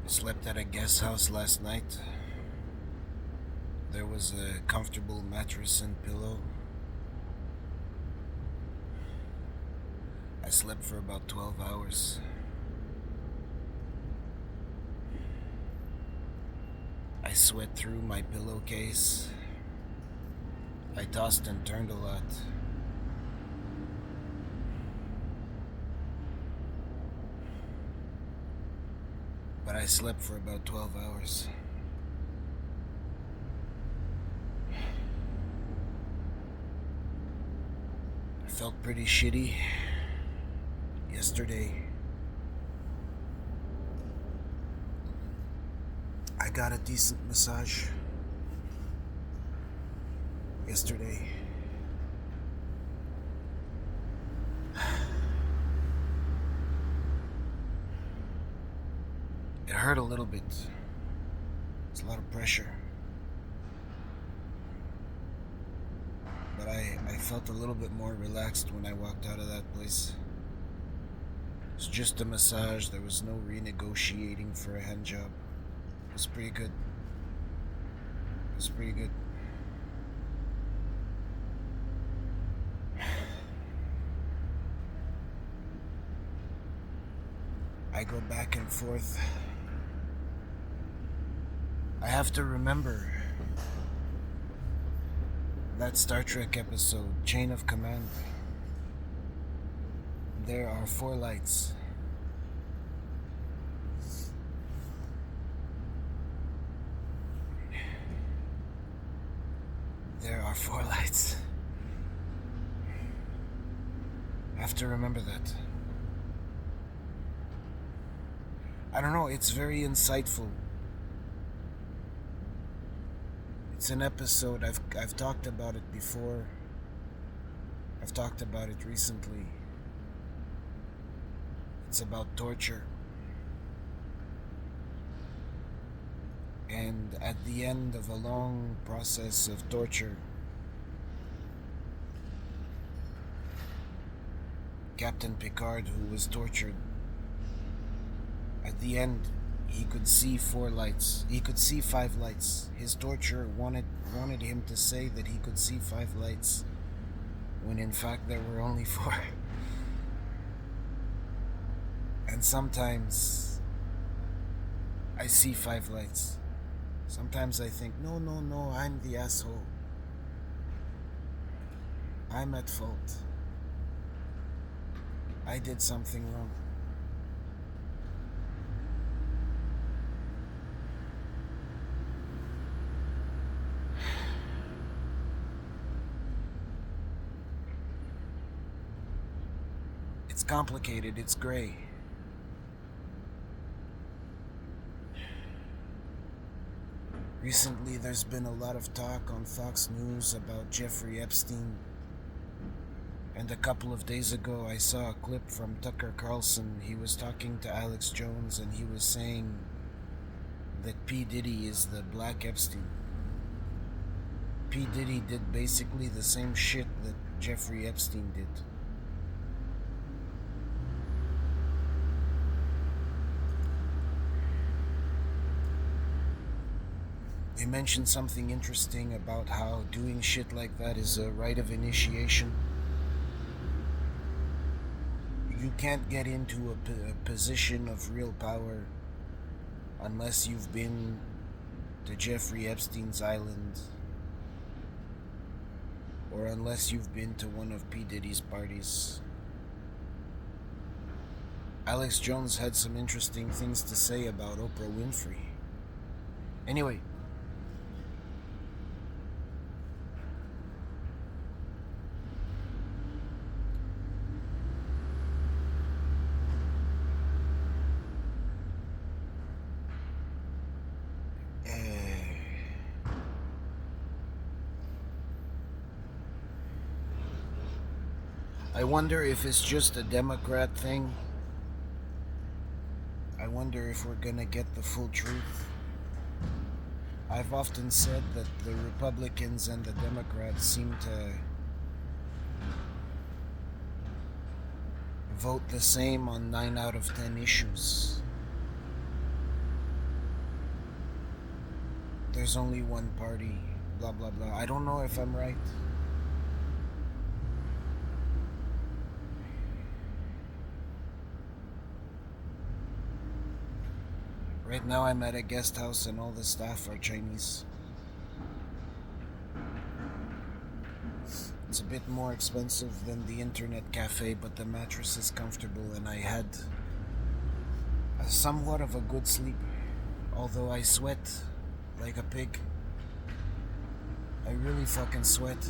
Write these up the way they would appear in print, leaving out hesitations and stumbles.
Slept at a guest house last night. There was a comfortable mattress and pillow. I slept for about 12 hours. I sweat through my pillowcase. I tossed and turned a lot. But I slept for about 12 hours. I felt pretty shitty yesterday. I got a decent massage yesterday. It hurt a little bit. It's a lot of pressure. But I felt a little bit more relaxed when I walked out of that place. It's just a massage. There was no renegotiating for a hand job. It was pretty good. It was pretty good. I go back and forth. I have to remember that Star Trek episode, Chain of Command. There are 4 lights. There are 4 lights. I have to remember that. I don't know, it's very insightful. It's an episode, I've talked about it before. I've talked about it recently. It's about torture. And at the end of a long process of torture, Captain Picard, who was tortured, at the end, he could see 4 lights. He could see 5 lights. His torturer wanted him to say that he could see 5 lights, when in fact there were only 4. And sometimes I see 5 lights. Sometimes I think, no, I'm the asshole. I'm at fault. I did something wrong. It's complicated, it's gray. Recently, there's been a lot of talk on Fox News about Jeffrey Epstein. And a couple of days ago, I saw a clip from Tucker Carlson. He was talking to Alex Jones, and he was saying that P. Diddy is the Black Epstein. P. Diddy did basically the same shit that Jeffrey Epstein did. They mentioned something interesting about how doing shit like that is a rite of initiation. You can't get into a position of real power unless you've been to Jeffrey Epstein's island, or unless you've been to one of P. Diddy's parties. Alex Jones had some interesting things to say about Oprah Winfrey. Anyway, I wonder if it's just a Democrat thing. I wonder if we're gonna get the full truth. I've often said that the Republicans and the Democrats seem to vote the same on 9 out of 10 issues. there's only one party, blah blah blah. I don't know if I'm right. Right now I'm at a guest house and all the staff are Chinese. It's a bit more expensive than the internet cafe, but the mattress is comfortable and I had somewhat of a good sleep. Although I sweat like a pig. I really fucking sweat.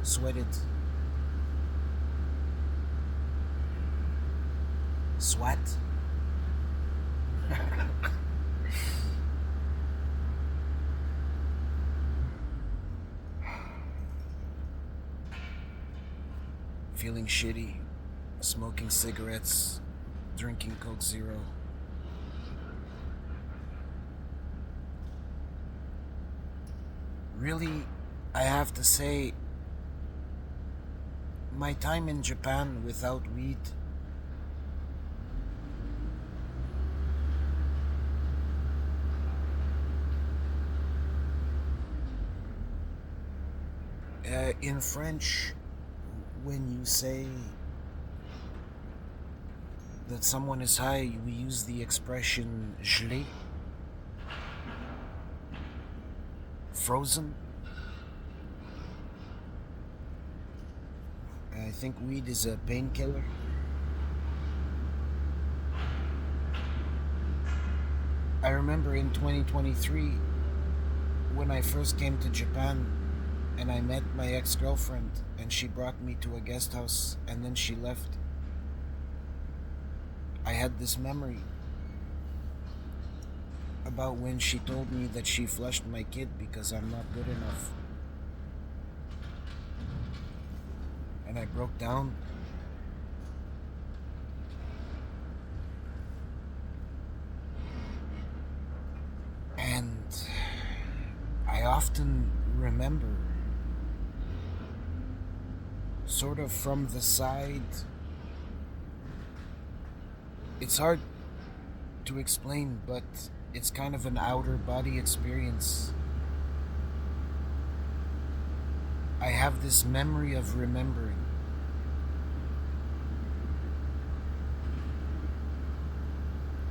Sweated. Sweat? Feeling shitty. Smoking cigarettes. Drinking Coke Zero. Really, I have to say, my time in Japan without weed in French, when you say that someone is high, we use the expression gelé, frozen. I think weed is a painkiller. I remember in 2023, when I first came to Japan and I met my ex-girlfriend and she brought me to a guest house and then she left. I had this memory about when she told me that she flushed my kid because I'm not good enough. And I broke down. And I often remember, sort of from the side, it's hard to explain, but it's kind of an outer body experience. I have this memory of remembering.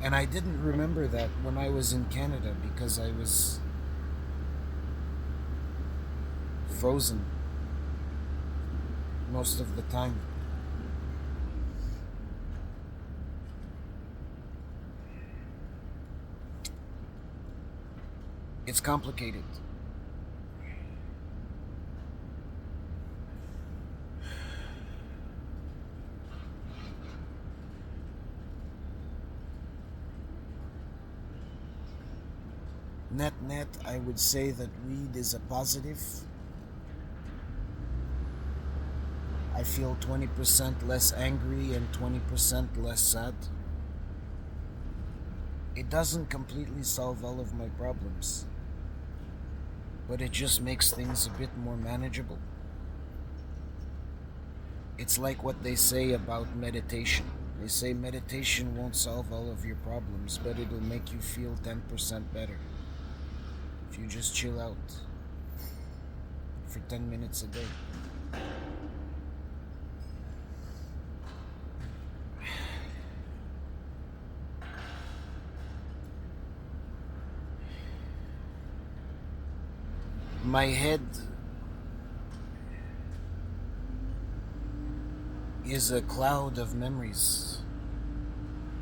And I didn't remember that when I was in Canada because I was frozen most of the time. It's complicated. Net, I would say that weed is a positive. I feel 20% less angry and 20% less sad. It doesn't completely solve all of my problems, but it just makes things a bit more manageable. It's like what they say about meditation. They say meditation won't solve all of your problems, but it'll make you feel 10% better if you just chill out for 10 minutes a day. My head is a cloud of memories.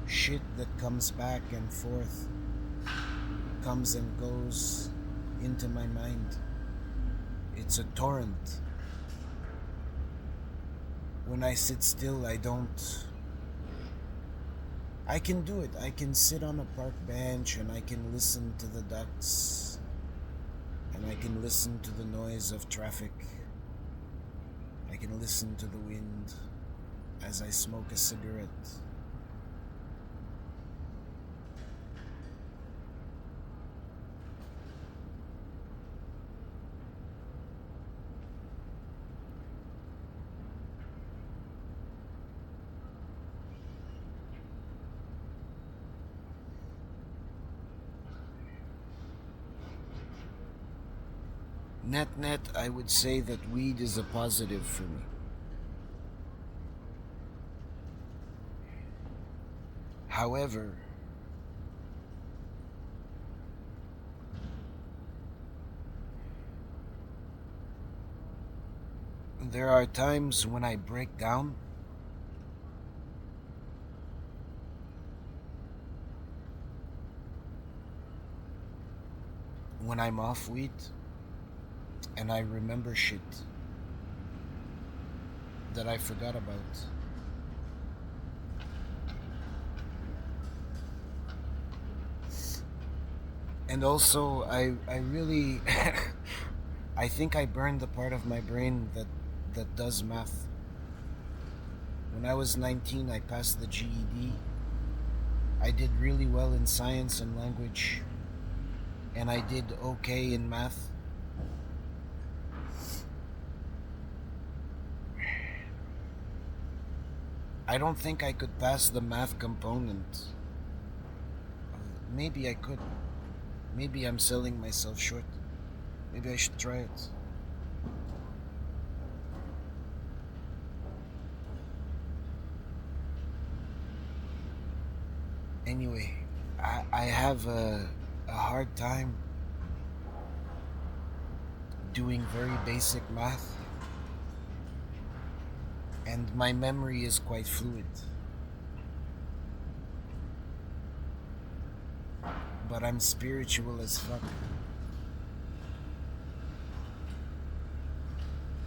Shit that comes back and forth, comes and goes into my mind. It's a torrent. When I sit still, I can do it. I can sit on a park bench and I can listen to the ducks. And I can listen to the noise of traffic. I can listen to the wind as I smoke a cigarette. Net net, I would say that weed is a positive for me. However, there are times when I break down, when I'm off weed, and I remember shit that I forgot about. And also, I really, I think I burned the part of my brain that does math. When I was 19, I passed the GED. I did really well in science and language, and I did okay in math. I don't think I could pass the math component. Maybe I could. Maybe I'm selling myself short. Maybe I should try it. Anyway, I have a hard time doing very basic math, and my memory is quite fluid. But I'm spiritual as fuck.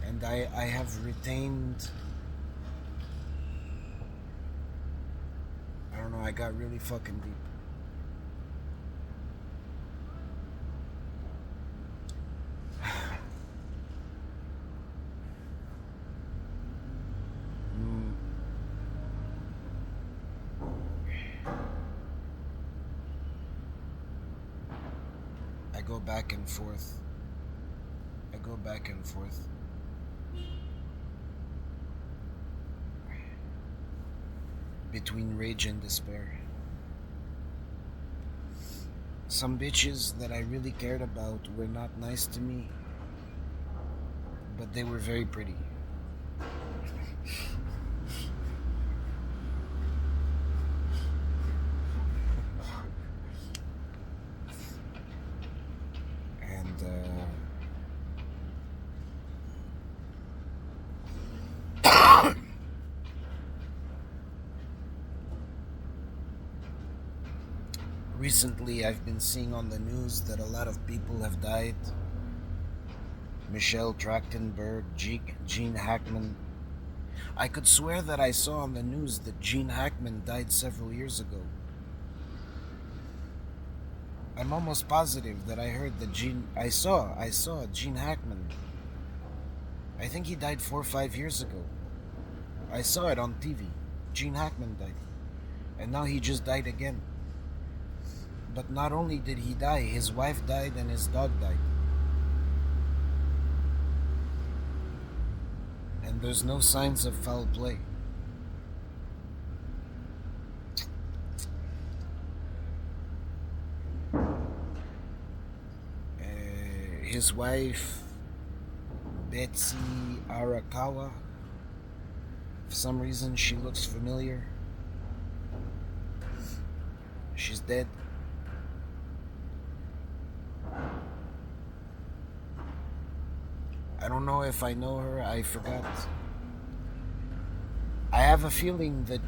And I have retained... I don't know, I got really fucking deep. I go back and forth. I go back and forth. Between rage and despair. Some bitches that I really cared about were not nice to me, but they were very pretty. And recently I've been seeing on the news that a lot of people have died. Michelle Trachtenberg, Gene Hackman. I could swear that I saw on the news that Gene Hackman died several years ago. I'm almost positive that I heard that I saw Gene Hackman. I think he died 4 or 5 years ago. I saw it on TV. Gene Hackman died. And now he just died again. But not only did he die, his wife died and his dog died. And there's no signs of foul play. His wife, Betsy Arakawa, for some reason she looks familiar. She's dead. I don't know if I know her, I forgot. I have a feeling that...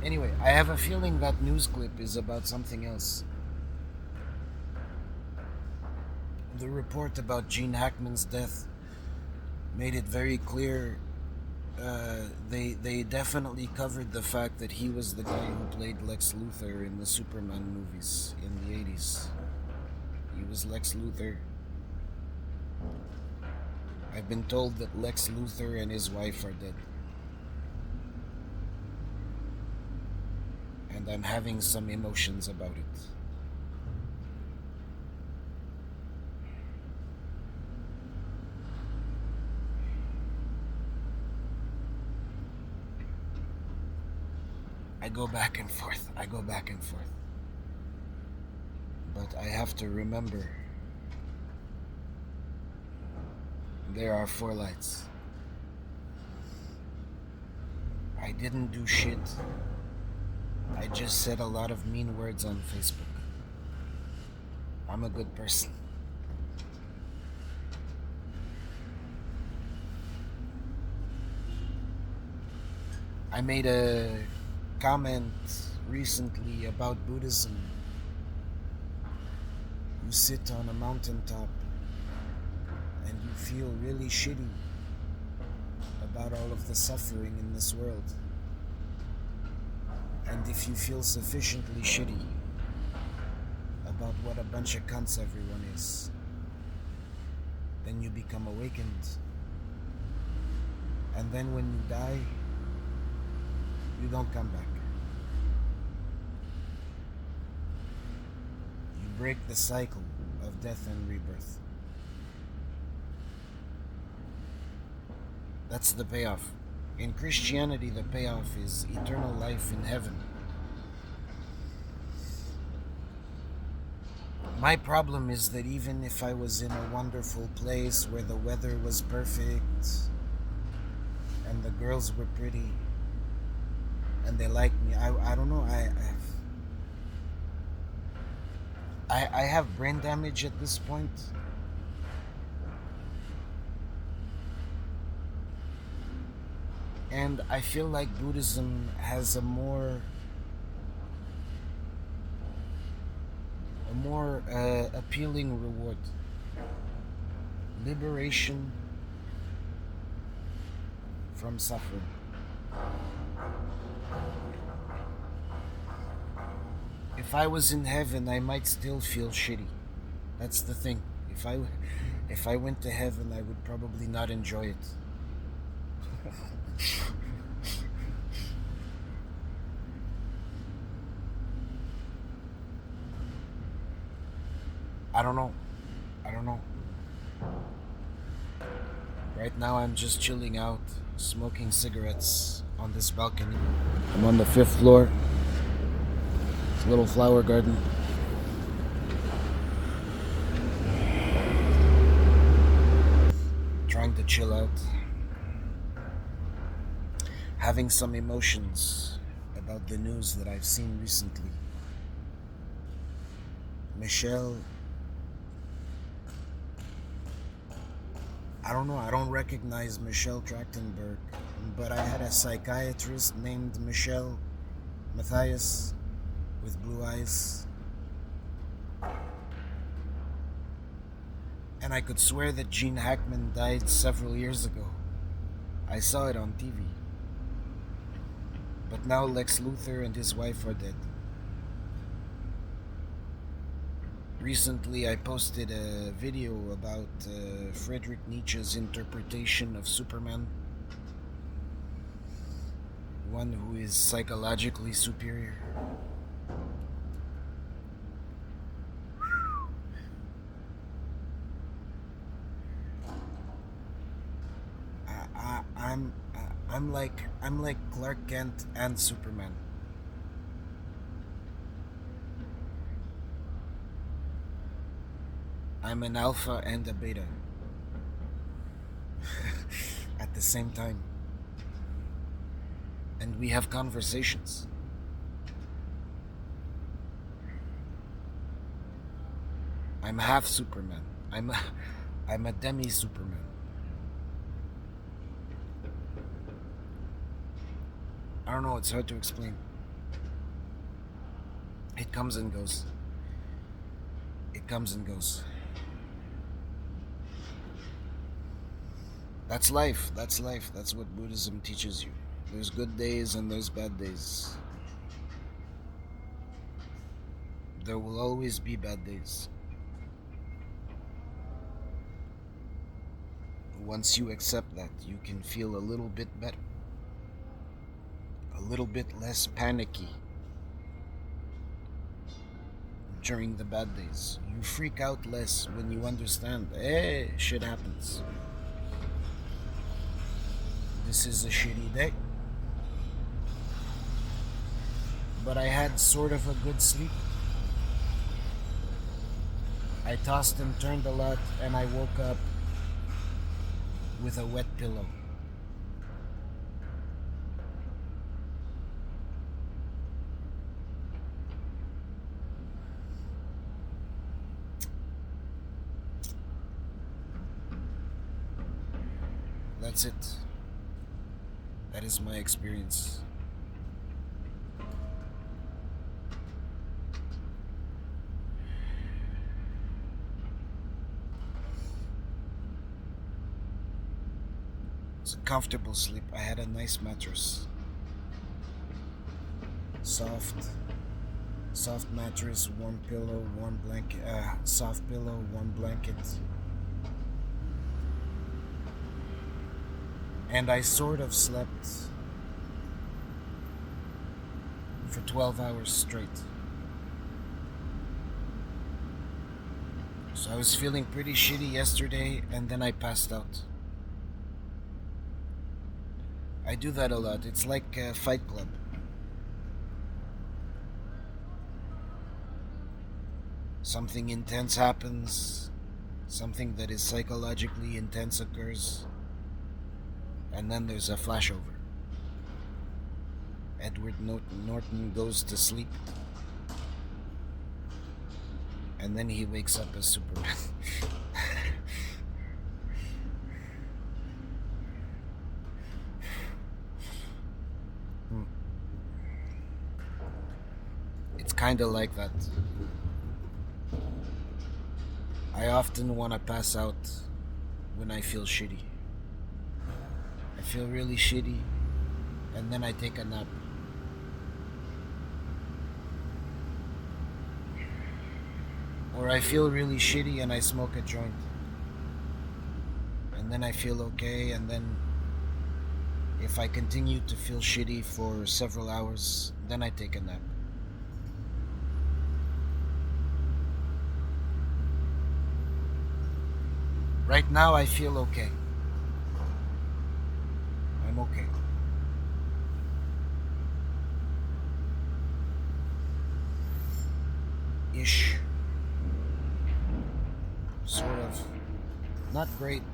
Anyway, I have a feeling that news clip is about something else. The report about Gene Hackman's death made it very clear. They definitely covered the fact that he was the guy who played Lex Luthor in the Superman movies in the 80s. He was Lex Luthor. I've been told that Lex Luthor and his wife are dead. And I'm having some emotions about it. I go back and forth. But I have to remember There are four lights. I didn't do shit. I just said a lot of mean words on Facebook. I'm a good person. I made a comment recently about Buddhism. You sit on a mountaintop and you feel really shitty about all of the suffering in this world. And if you feel sufficiently shitty about what a bunch of cunts everyone is, then you become awakened. And then when you die, you don't come back. You break the cycle of death and rebirth. That's the payoff. In Christianity, the payoff is eternal life in heaven. My problem is that even if I was in a wonderful place where the weather was perfect and the girls were pretty and they liked me, I don't know, I have brain damage at this point. And I feel like Buddhism has a more appealing reward. Liberation from suffering. If I was in heaven, I might still feel shitty. That's the thing. If I went to heaven, I would probably not enjoy it. I don't know. Right now I'm just chilling out, smoking cigarettes on this balcony. I'm on the 5th floor. It's a little flower garden. Trying to chill out. Having some emotions about the news that I've seen recently. Michelle, I don't know, I don't recognize Michelle Trachtenberg, but I had a psychiatrist named Michelle Matthias with blue eyes. And I could swear that Gene Hackman died several years ago. I saw it on TV. But now Lex Luthor and his wife are dead. Recently I posted a video about Friedrich Nietzsche's interpretation of Superman. One who is psychologically superior. I'm like Clark Kent and Superman. I'm an alpha and a beta at the same time. And we have conversations. I'm half Superman. I'm a demi-Superman. I don't know, it's hard to explain. It comes and goes. It comes and goes. That's life. That's what Buddhism teaches you. There's good days and there's bad days. There will always be bad days. Once you accept that, you can feel a little bit better. A little bit less panicky during the bad days. You freak out less when you understand, hey, shit happens. This is a shitty day. But I had sort of a good sleep. I tossed and turned a lot and I woke up with a wet pillow. That's it. That is my experience. It's a comfortable sleep. I had a nice mattress. Soft mattress, warm pillow, warm blanket, soft pillow, warm blanket. And I sort of slept for 12 hours straight. So I was feeling pretty shitty yesterday, and then I passed out. I do that a lot. It's like a Fight Club. Something intense happens, something that is psychologically intense occurs, and then there's a flashover. Edward Norton goes to sleep, and then he wakes up as Superman. It's kind of like that. I often want to pass out when I feel shitty. I feel really shitty, and then I take a nap. Or I feel really shitty and I smoke a joint. And then I feel okay, and then if I continue to feel shitty for several hours, then I take a nap. Right now I feel okay. I'm okay. Ish. Sort of. Not great.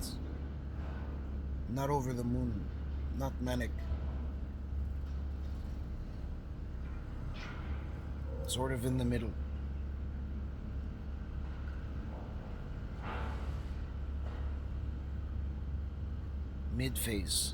Not over the moon. Not manic. Sort of in the middle. Midphase.